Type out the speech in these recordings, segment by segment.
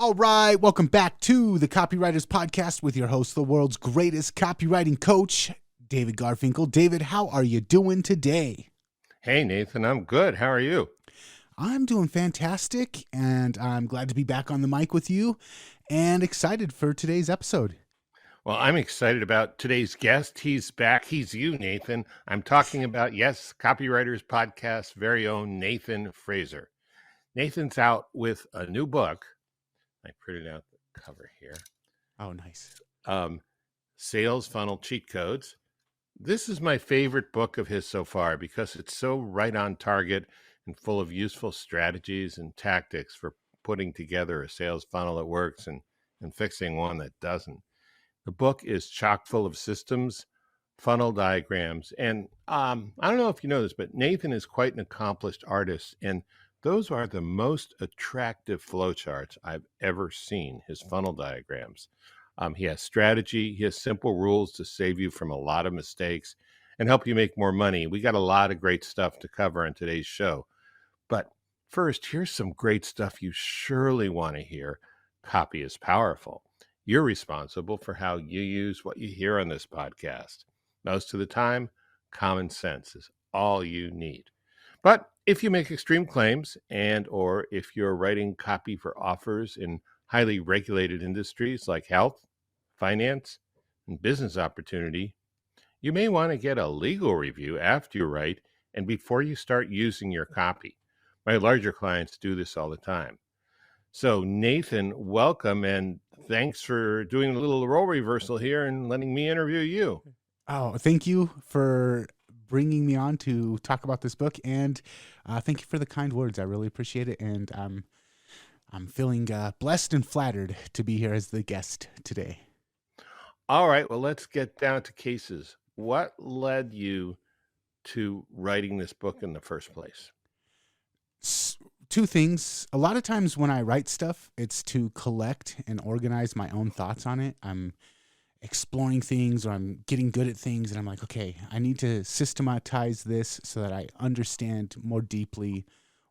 All right, welcome back to the Copywriters Podcast with your host, the world's greatest copywriting coach, David Garfinkel. David, how are you doing today? Hey, Nathan, I'm good. How are you? I'm doing fantastic, and I'm glad to be back on the mic with you and excited for today's episode. Well, I'm excited about today's guest. He's back. He's you, Nathan. I'm talking about, yes, Copywriters Podcast very own Nathan Fraser. Nathan's out with a new book. I printed out the cover here. Oh, nice. Sales Funnel Cheat Codes. This is my favorite book of his so far because it's so right on target and full of useful strategies and tactics for putting together a sales funnel that works and fixing one that doesn't. The book is chock full of systems, funnel diagrams, and I don't know if you know this, but Nathan is quite an accomplished artist, and those are the most attractive flowcharts I've ever seen, his funnel diagrams. He has strategy. He has simple rules to save you from a lot of mistakes and help you make more money. We got a lot of great stuff to cover on today's show. But first, here's some great stuff you surely want to hear. Copy is powerful. You're responsible for how you use what you hear on this podcast. Most of the time, common sense is all you need. But if you make extreme claims or if you're writing copy for offers in highly regulated industries like health, finance, and business opportunity, you may want to get a legal review after you write and before you start using your copy. My larger clients do this all the time. So Nathan, welcome, and thanks for doing a little role reversal here and letting me interview you. Oh, thank you for bringing me on to talk about this book, and thank you for the kind words. I really appreciate it, and I'm feeling blessed and flattered to be here as the guest today. All right, well, let's get down to cases. What led you to writing this book in the first place? Two things. A lot of times when I write stuff, it's to collect and organize my own thoughts on it. I'm exploring things, or I'm getting good at things, and I'm like, okay, I need to systematize this so that I understand more deeply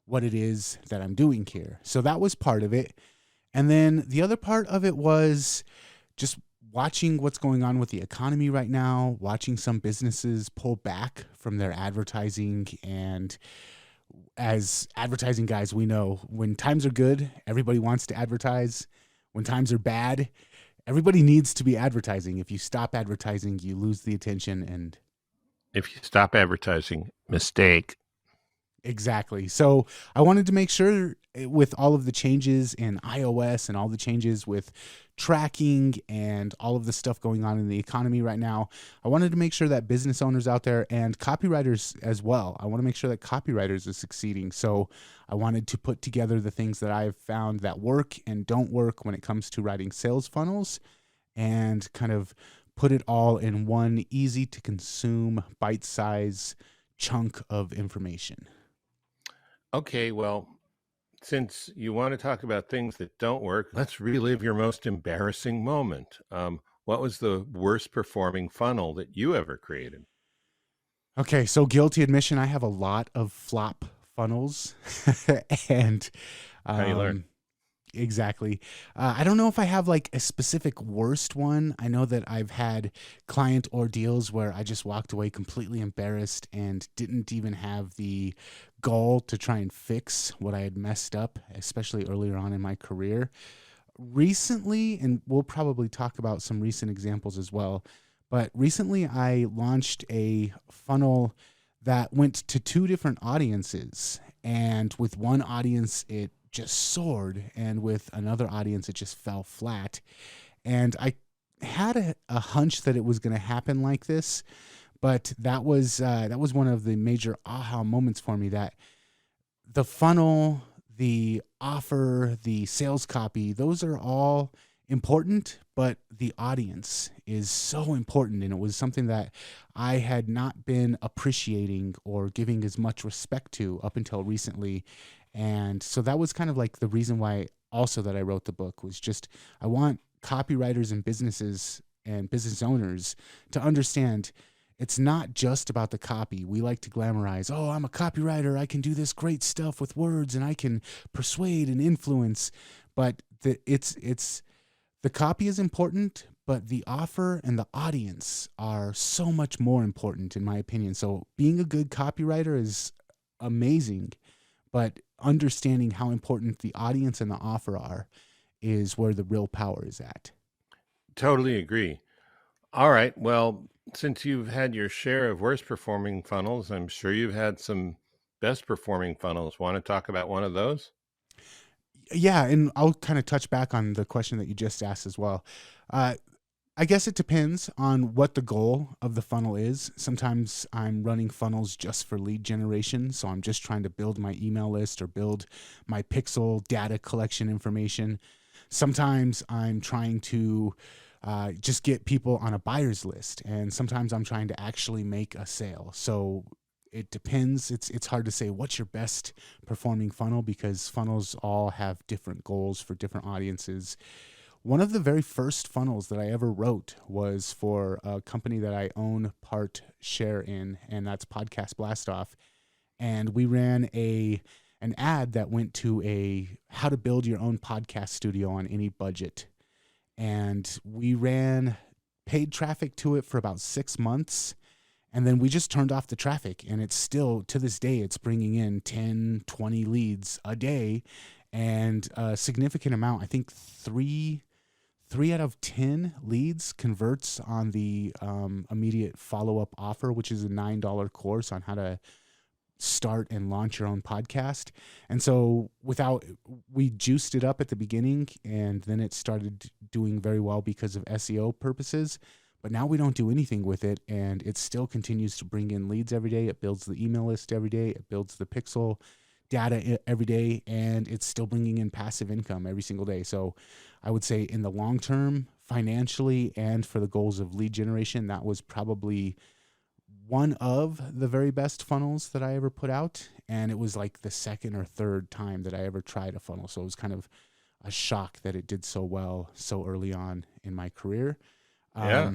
what it is that I'm doing here. So that was part of it. And then the other part of it was just watching what's going on with the economy right now, watching some businesses pull back from their advertising. And as advertising guys, we know when times are good, everybody wants to advertise. When times are bad, everybody needs to be advertising. If you stop advertising, you lose the attention. And if you stop advertising, mistake. Exactly. So I wanted to make sure with all of the changes in iOS and all the changes with tracking and all of the stuff going on in the economy right now, I wanted to make sure that business owners out there and copywriters as well, I want to make sure that copywriters are succeeding. So I wanted to put together the things that I've found that work and don't work when it comes to writing sales funnels and kind of put it all in one easy to consume bite-size chunk of information. Okay, well, since you want to talk about things that don't work, let's relive your most embarrassing moment. What was the worst performing funnel that you ever created? Okay, so guilty admission, I have a lot of flop funnels. And How you learn? Exactly. I don't know if I have like a specific worst one. I know that I've had client ordeals where I just walked away completely embarrassed and didn't even have the goal to try and fix what I had messed up, especially earlier on in my career. Recently, and we'll probably talk about some recent examples as well, but recently I launched a funnel that went to two different audiences. And with one audience, it just soared, and with another audience it just fell flat. And I had a hunch that it was going to happen like this, but that was one of the major aha moments for me, that the funnel, the offer, the sales copy, those are all important, but the audience is so important. And it was something that I had not been appreciating or giving as much respect to up until recently. And so that was kind of like the reason why also that I wrote the book, was just I want copywriters and businesses and business owners to understand it's not just about the copy. We like to glamorize, oh, I'm a copywriter, I can do this great stuff with words and I can persuade and influence. But it's the copy is important, but the offer and the audience are so much more important, in my opinion. So being a good copywriter is amazing, but understanding how important the audience and the offer are is where the real power is at. Totally agree. All right. Well, since you've had your share of worst performing funnels, I'm sure you've had some best performing funnels. Want to talk about one of those? Yeah, and I'll kind of touch back on the question that you just asked as well. Uh, I guess it depends on what the goal of the funnel is. Sometimes I'm running funnels just for lead generation. So I'm just trying to build my email list or build my pixel data collection information. Sometimes I'm trying to just get people on a buyer's list. And sometimes I'm trying to actually make a sale. So it depends. It's hard to say what's your best performing funnel because funnels all have different goals for different audiences. One of the very first funnels that I ever wrote was for a company that I own part share in, and that's Podcast Blastoff. And we ran an ad that went to a how to build your own podcast studio on any budget. And we ran paid traffic to it for about 6 months. And then we just turned off the traffic, and it's still, to this day, it's bringing in 10, 20 leads a day, and a significant amount. I think three out of 10 leads converts on the immediate follow-up offer, which is a $9 course on how to start and launch your own podcast. And so we juiced it up at the beginning, and then it started doing very well because of SEO purposes. But now we don't do anything with it, and it still continues to bring in leads every day. It builds the email list every day. It builds the pixel data every day, and it's still bringing in passive income every single day. So I would say in the long term, financially, and for the goals of lead generation, that was probably one of the very best funnels that I ever put out. And it was like the second or third time that I ever tried a funnel. So it was kind of a shock that it did so well so early on in my career. Yeah.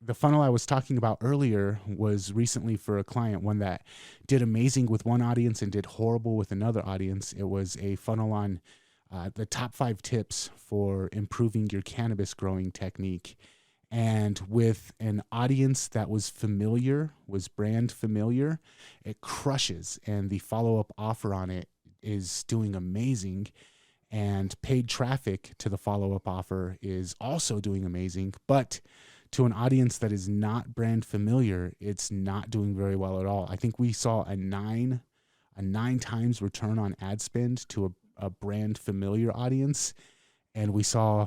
The funnel I was talking about earlier was recently for a client, one that did amazing with one audience and did horrible with another audience. It was a funnel on the top 5 tips for improving your cannabis growing technique. And with an audience that was familiar, was brand familiar, it crushes. And the follow-up offer on it is doing amazing. And paid traffic to the follow-up offer is also doing amazing. But to an audience that is not brand familiar, it's not doing very well at all. I think we saw a nine times return on ad spend to a brand familiar audience, and we saw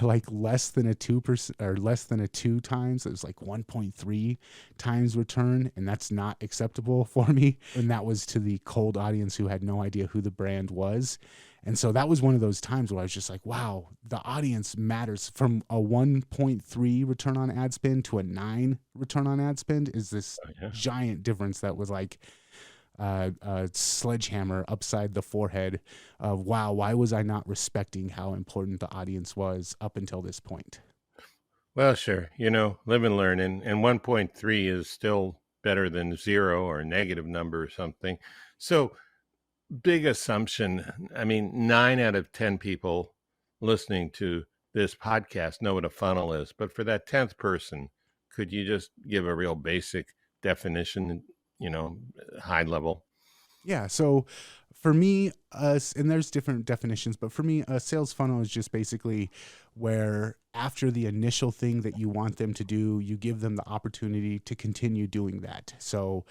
like less than a 2% or less than a 2 times. It was like 1.3 times return, and that's not acceptable for me. And that was to the cold audience who had no idea who the brand was. And so that was one of those times where I was just like, wow, the audience matters. From a 1.3 return on ad spend to a 9 return on ad spend is this giant difference that was like a sledgehammer upside the forehead of, wow, why was I not respecting how important the audience was up until this point? Well, sure. Live and learn. And 1.3 is still better than 0 or a negative number or something. So, big assumption. I mean, 9 out of 10 people listening to this podcast know what a funnel is. But for that 10th person, could you just give a real basic definition, high level? Yeah. So for me, and there's different definitions, but for me, a sales funnel is just basically where after the initial thing that you want them to do, you give them the opportunity to continue doing that. So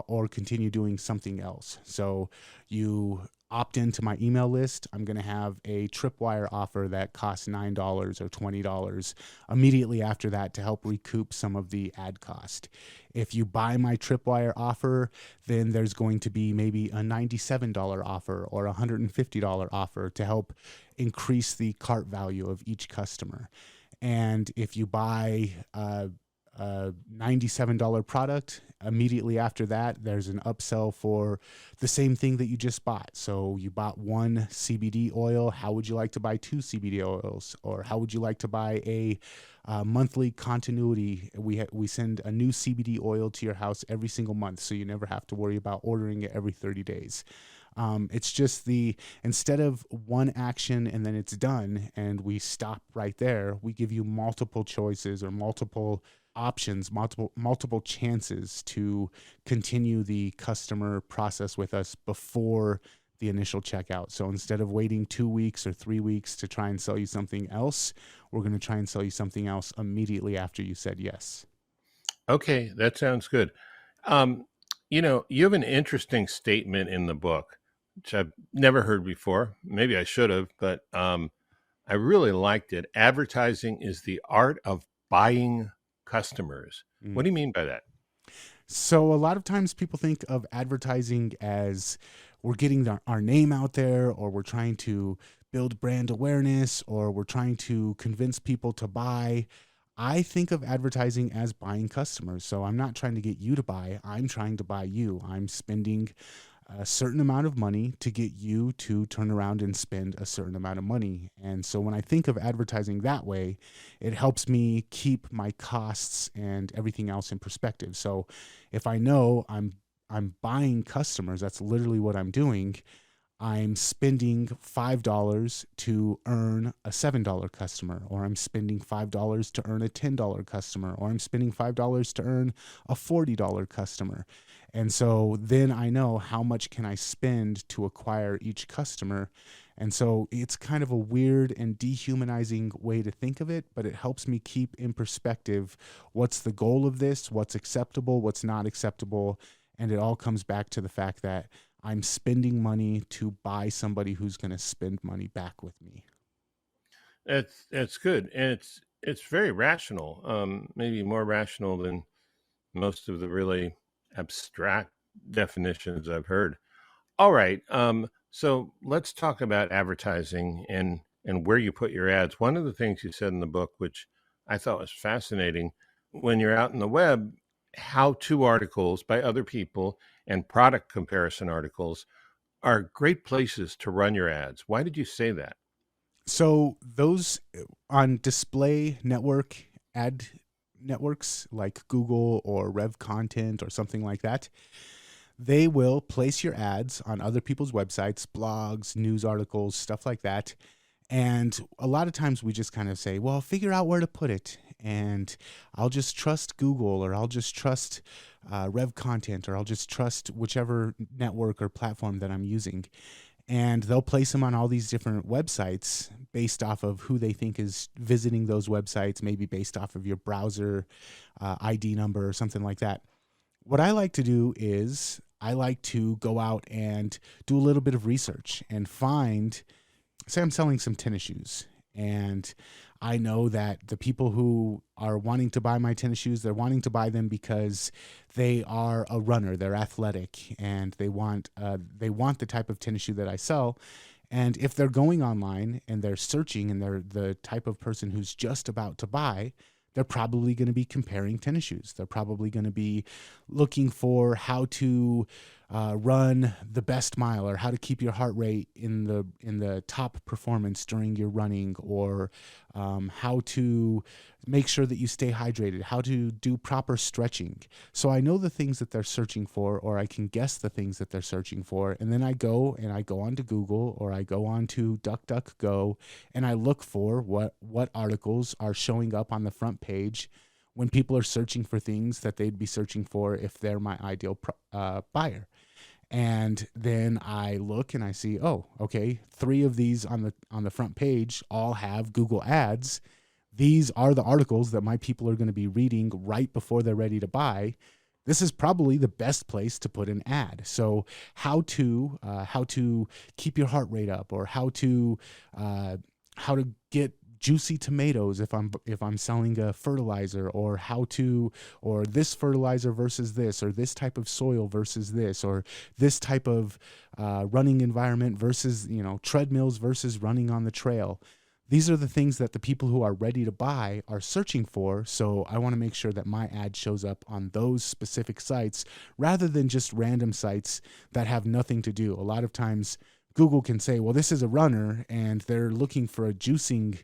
or continue doing something else. So you opt into my email list. I'm going to have a tripwire offer that costs $9 or $20 immediately after that to help recoup some of the ad cost. If you buy my tripwire offer, then there's going to be maybe a $97 offer or a $150 offer to help increase the cart value of each customer. And if you buy a $97 product, immediately after that, there's an upsell for the same thing that you just bought. So you bought one CBD oil. How would you like to buy 2 CBD oils? Or how would you like to buy a monthly continuity? We send a new CBD oil to your house every single month, so you never have to worry about ordering it every 30 days. It's just instead of one action and then it's done and we stop right there, we give you multiple choices or multiple options, multiple chances to continue the customer process with us before the initial checkout. So instead of waiting 2 weeks or 3 weeks to try and sell you something else, we're going to try and sell you something else immediately after you said yes. Okay, that sounds good. Um, you have an interesting statement in the book, which I've never heard before. Maybe I should have, but I really liked it. Advertising is the art of buying customers. What Mm. do you mean by that? So a lot of times people think of advertising as we're getting our name out there, or we're trying to build brand awareness, or we're trying to convince people to buy. I think of advertising as buying customers. So I'm not trying to get you to buy. I'm trying to buy you. I'm spending a certain amount of money to get you to turn around and spend a certain amount of money. And so when I think of advertising that way, it helps me keep my costs and everything else in perspective. So if I know I'm buying customers, that's literally what I'm doing. I'm spending $5 to earn a $7 customer, or I'm spending $5 to earn a $10 customer, or I'm spending $5 to earn a $40 customer. And so then I know how much can I spend to acquire each customer. And so it's kind of a weird and dehumanizing way to think of it, but it helps me keep in perspective what's the goal of this, what's acceptable, what's not acceptable. And it all comes back to the fact that I'm spending money to buy somebody who's going to spend money back with me. That's good, and it's very rational. Maybe more rational than most of the really abstract definitions I've heard. All right. So let's talk about advertising and where you put your ads. One of the things you said in the book, which I thought was fascinating, when you're out in the web, how-to articles by other people and product comparison articles are great places to run your ads. Why did you say that? So those on display network ad networks like Google or Rev Content or something like that, they will place your ads on other people's websites, blogs, news articles, stuff like that. And a lot of times we just kind of say, well, figure out where to put it. And I'll just trust Google, or I'll just trust Rev Content, or I'll just trust whichever network or platform that I'm using. And they'll place them on all these different websites based off of who they think is visiting those websites, maybe based off of your browser ID number or something like that. What I like to do is I like to go out and do a little bit of research and say I'm selling some tennis shoes, and I know that the people who are wanting to buy my tennis shoes, they're wanting to buy them because they are a runner, they're athletic, and they want the type of tennis shoe that I sell. And if they're going online and they're searching and they're the type of person who's just about to buy, they're probably going to be comparing tennis shoes. They're probably going to be looking for how to run the best mile, or how to keep your heart rate in the top performance during your running, or how to make sure that you stay hydrated, how to do proper stretching. So I know the things that they're searching for, or I can guess the things that they're searching for, and then I go onto Google, or I go onto DuckDuckGo, and I look for what articles are showing up on the front page when people are searching for things that they'd be searching for if they're my ideal buyer. And then I look and I see, oh, okay, 3 of these on the front page all have Google ads. These are the articles that my people are going to be reading right before they're ready to buy. This is probably the best place to put an ad. So how to keep your heart rate up, or how to get juicy tomatoes if I'm selling a fertilizer, or or this fertilizer versus this, or this type of soil versus this, or this type of running environment versus treadmills versus running on the trail. These are the things that the people who are ready to buy are searching for. So I want to make sure that my ad shows up on those specific sites rather than just random sites that have nothing to do. A lot of times Google can say, well, this is a runner and they're looking for a juicing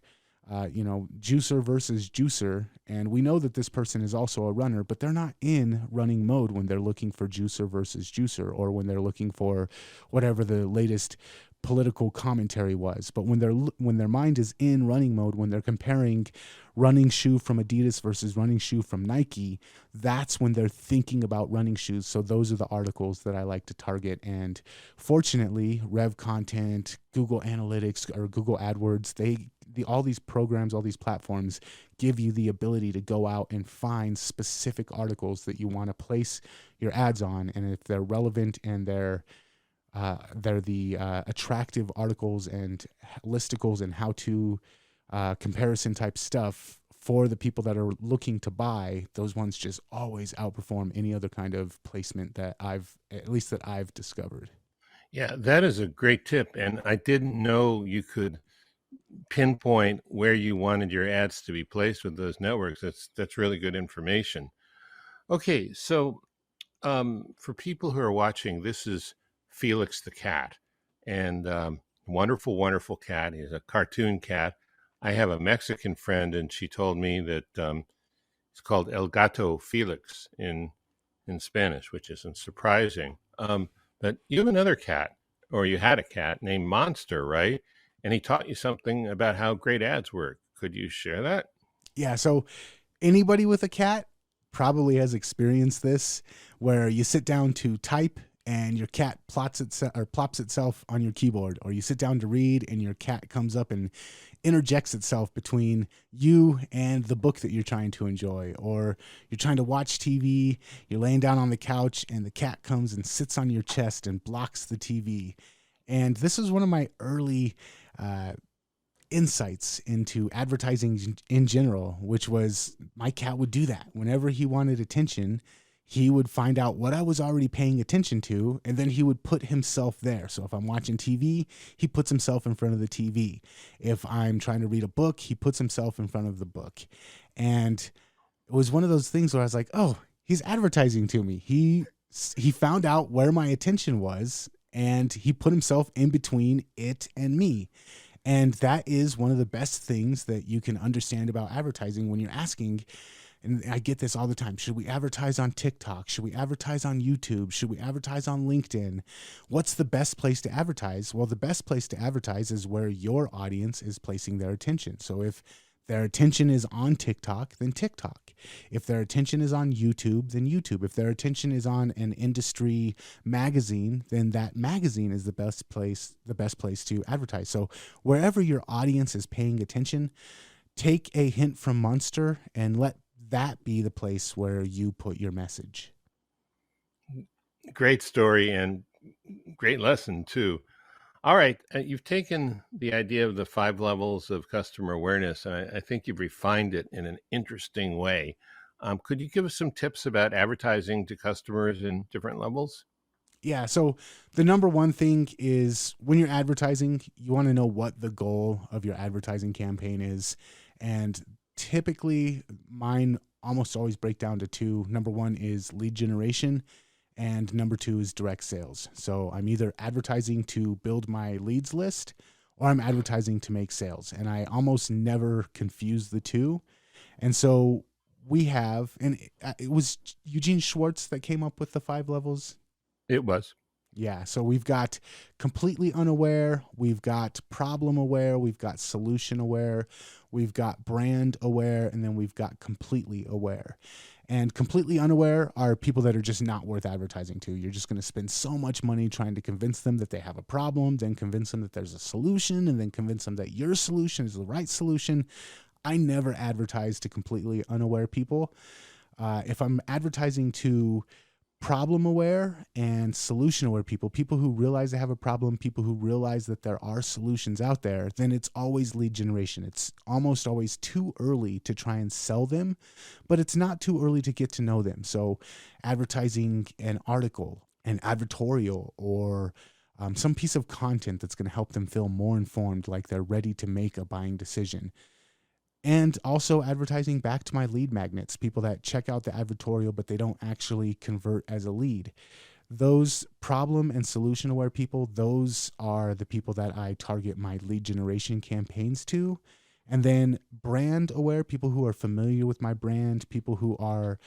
juicer versus juicer. And we know that this person is also a runner, but they're not in running mode when they're looking for juicer versus juicer, or when they're looking for whatever the latest political commentary was. But when their mind is in running mode, when they're comparing running shoe from Adidas versus running shoe from Nike, that's when they're thinking about running shoes. So those are the articles that I like to target. And fortunately, Rev Content, Google Analytics, or Google AdWords, all these programs, all these platforms give you the ability to go out and find specific articles that you want to place your ads on. And if they're relevant and they're the attractive articles and listicles and how-to comparison type stuff for the people that are looking to buy, those ones just always outperform any other kind of placement that I've discovered. Yeah, that is a great tip. And I didn't know you could pinpoint where you wanted your ads to be placed with those networks. That's really good information. Okay, so for people who are watching, this is Felix the Cat, and wonderful, wonderful cat. He's a cartoon cat. I have a Mexican friend, and she told me that it's called El Gato Felix in Spanish, which isn't surprising. But you have another cat, or you had a cat named Monster, right? And he taught you something about how great ads work. Could you share that? Yeah, so anybody with a cat probably has experienced this, where you sit down to type and your cat plops itself on your keyboard, or you sit down to read and your cat comes up and interjects itself between you and the book that you're trying to enjoy, or you're trying to watch TV, you're laying down on the couch and the cat comes and sits on your chest and blocks the TV. And this is one of my early insights into advertising in general, which was my cat would do that. Whenever he wanted attention, he would find out what I was already paying attention to, and then he would put himself there. So if I'm watching TV, he puts himself in front of the TV. If I'm trying to read a book, he puts himself in front of the book. And it was one of those things where I was like, oh, he's advertising to me. He found out where my attention was, and he put himself in between it and me. And that is one of the best things that you can understand about advertising when you're asking. And I get this all the time. Should we advertise on TikTok? Should we advertise on YouTube? Should we advertise on LinkedIn? What's the best place to advertise? Well, the best place to advertise is where your audience is placing their attention. So if their attention is on TikTok, then TikTok. If their attention is on YouTube, then YouTube. If their attention is on an industry magazine, then that magazine is the best place to advertise. So wherever your audience is paying attention, take a hint from Monster and let that be the place where you put your message. Great story and great lesson too. All right, you've taken the idea of the 5 levels of customer awareness, and I think you've refined it in an interesting way. Could you give us some tips about advertising to customers in different levels? Yeah, so the number one thing is when you're advertising, you want to know what the goal of your advertising campaign is. And typically, mine almost always break down to 2. Number 1 is lead generation, and number 2 is direct sales. So I'm either advertising to build my leads list, or I'm advertising to make sales. And I almost never confuse the two. And so we have, and it was Eugene Schwartz that came up with the 5 levels. It was. Yeah, so we've got completely unaware, we've got problem aware, we've got solution aware, we've got brand aware, and then we've got completely aware. And completely unaware are people that are just not worth advertising to. You're just going to spend so much money trying to convince them that they have a problem, then convince them that there's a solution, and then convince them that your solution is the right solution. I never advertise to completely unaware people. If I'm advertising to problem aware and solution aware people who realize they have a problem, people who realize that there are solutions out there, then it's always lead generation. It's almost always too early to try and sell them, but it's not too early to get to know them. So advertising an article, an advertorial, or some piece of content that's going to help them feel more informed, like they're ready to make a buying decision. And also advertising back to my lead magnets, people that check out the advertorial, but they don't actually convert as a lead. Those problem and solution aware people, those are the people that I target my lead generation campaigns to. And then brand aware, people who are familiar with my brand, people who are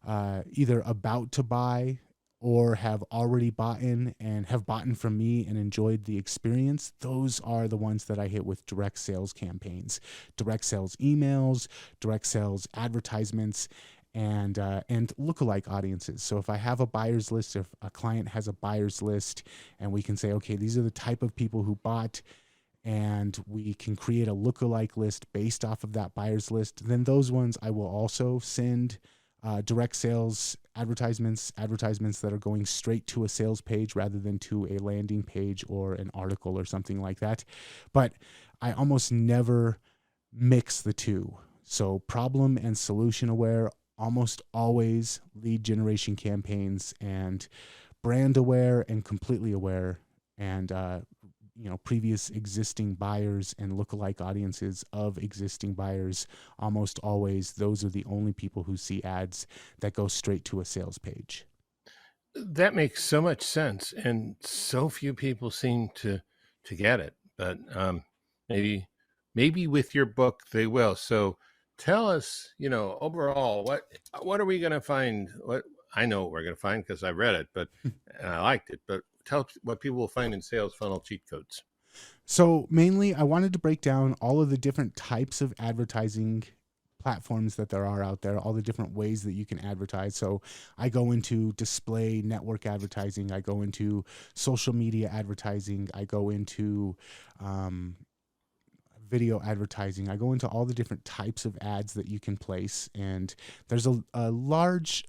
either about to buy or have already bought in and have bought in from me and enjoyed the experience. Those are the ones that I hit with direct sales campaigns, direct sales emails, direct sales advertisements, and lookalike audiences. So if I have a buyer's list, if a client has a buyer's list, and we can say, okay, these are the type of people who bought, and we can create a lookalike list based off of that buyer's list, then those ones I will also send direct sales advertisements that are going straight to a sales page rather than to a landing page or an article or something like that. But I almost never mix the two. So problem and solution aware, almost always lead generation campaigns, and brand aware and completely aware, and previous existing buyers and lookalike audiences of existing buyers. Almost always, those are the only people who see ads that go straight to a sales page. That makes so much sense, and so few people seem to get it. But maybe with your book they will. So tell us, overall, what are we going to find? What I know what we're going to find because I read it, but and I liked it. But tell us what people will find in Sales Funnel Cheat Codes. So mainly, I wanted to break down all of the different types of advertising platforms that there are out there, all the different ways that you can advertise. So I go into display network advertising, I go into social media advertising, I go into video advertising, I go into all the different types of ads that you can place. And there's a large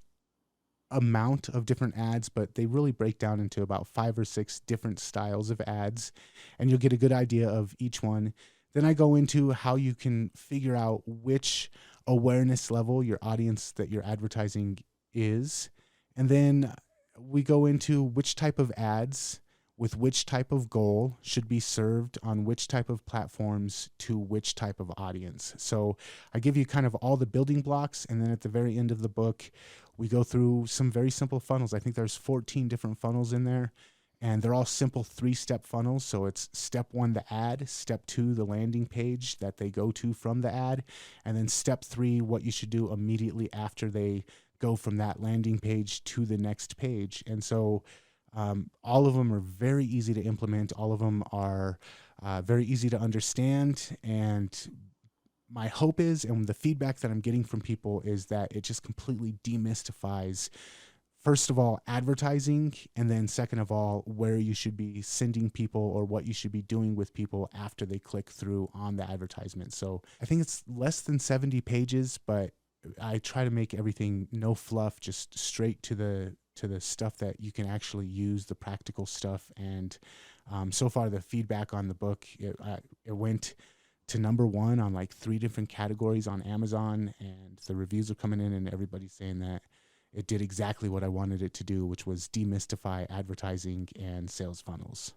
amount of different ads, but they really break down into about 5 or 6 different styles of ads, and you'll get a good idea of each one. Then I go into how you can figure out which awareness level your audience that you're advertising is. And then we go into which type of ads with which type of goal should be served on which type of platforms to which type of audience. So I give you kind of all the building blocks, and then at the very end of the book, we go through some very simple funnels. I think there's 14 different funnels in there, and they're all simple 3-step funnels. So it's step 1, the ad, step 2, the landing page that they go to from the ad, and then step 3, what you should do immediately after they go from that landing page to the next page. And so all of them are very easy to implement. All of them are very easy to understand. And my hope is, and the feedback that I'm getting from people is that it just completely demystifies, first of all, advertising, and then second of all, where you should be sending people or what you should be doing with people after they click through on the advertisement. So I think it's less than 70 pages, but I try to make everything no fluff, just straight to the stuff that you can actually use, the practical stuff. And so far, the feedback on the book, it went to number 1 on like 3 different categories on Amazon, and the reviews are coming in, and everybody's saying that it did exactly what I wanted it to do, which was demystify advertising and sales funnels.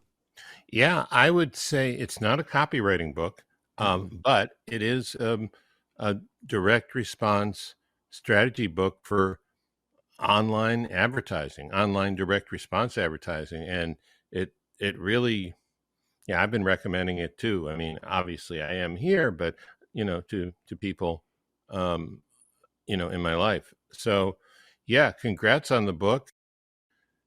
Yeah, I would say it's not a copywriting book, but it is a direct response strategy book for online advertising, online direct response advertising. And it really, yeah, I've been recommending it too. I mean, obviously I am here, but to people, in my life. So yeah, congrats on the book.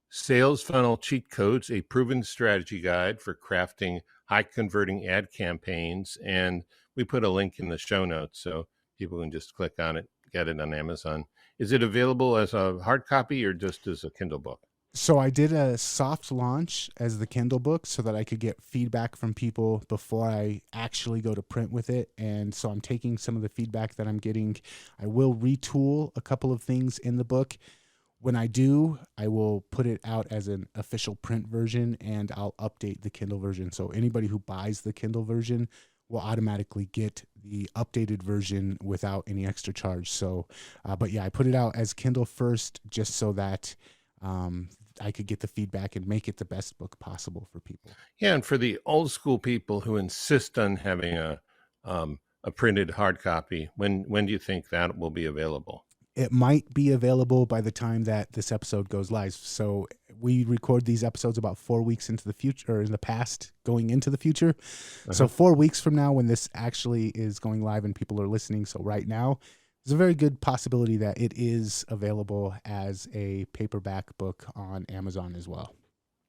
Sales Funnel Cheat Codes, a proven strategy guide for crafting high converting ad campaigns. And we put a link in the show notes so people can just click on it, get it on Amazon. Is it available as a hard copy or just as a Kindle book? So I did a soft launch as the Kindle book so that I could get feedback from people before I actually go to print with it. And so I'm taking some of the feedback that I'm getting. I will retool a couple of things in the book. When I do, I will put it out as an official print version, and I'll update the Kindle version. So anybody who buys the Kindle version will automatically get the updated version without any extra charge. So, but yeah, I put it out as Kindle first just so that I could get the feedback and make it the best book possible for people. Yeah, and for the old school people who insist on having a printed hard copy, when do you think that will be available? It might be available by the time that this episode goes live. So we record these episodes about 4 weeks into the future, or in the past, going into the future. So Uh-huh. 4 weeks from now, when this actually is going live and people are listening, so right now, there's a very good possibility that it is available as a paperback book on Amazon as well.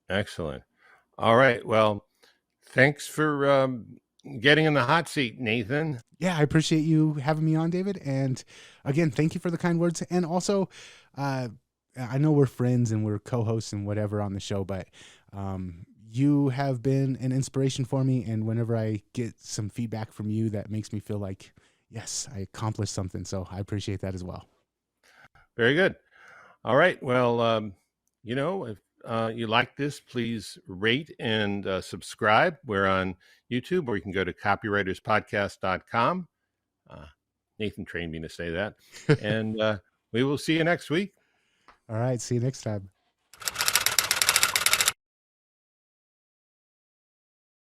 Excellent. All right. Well, thanks for getting in the hot seat, Nathan. Yeah, I appreciate you having me on, David. And again, thank you for the kind words. And also, I know we're friends and we're co-hosts and whatever on the show, but you have been an inspiration for me. And whenever I get some feedback from you, that makes me feel like, yes, I accomplished something. So I appreciate that as well. Very good. All right. Well, if you like this, please rate and subscribe. We're on YouTube, or you can go to copywriterspodcast.com. Nathan trained me to say that. And we will see you next week. All right. See you next time.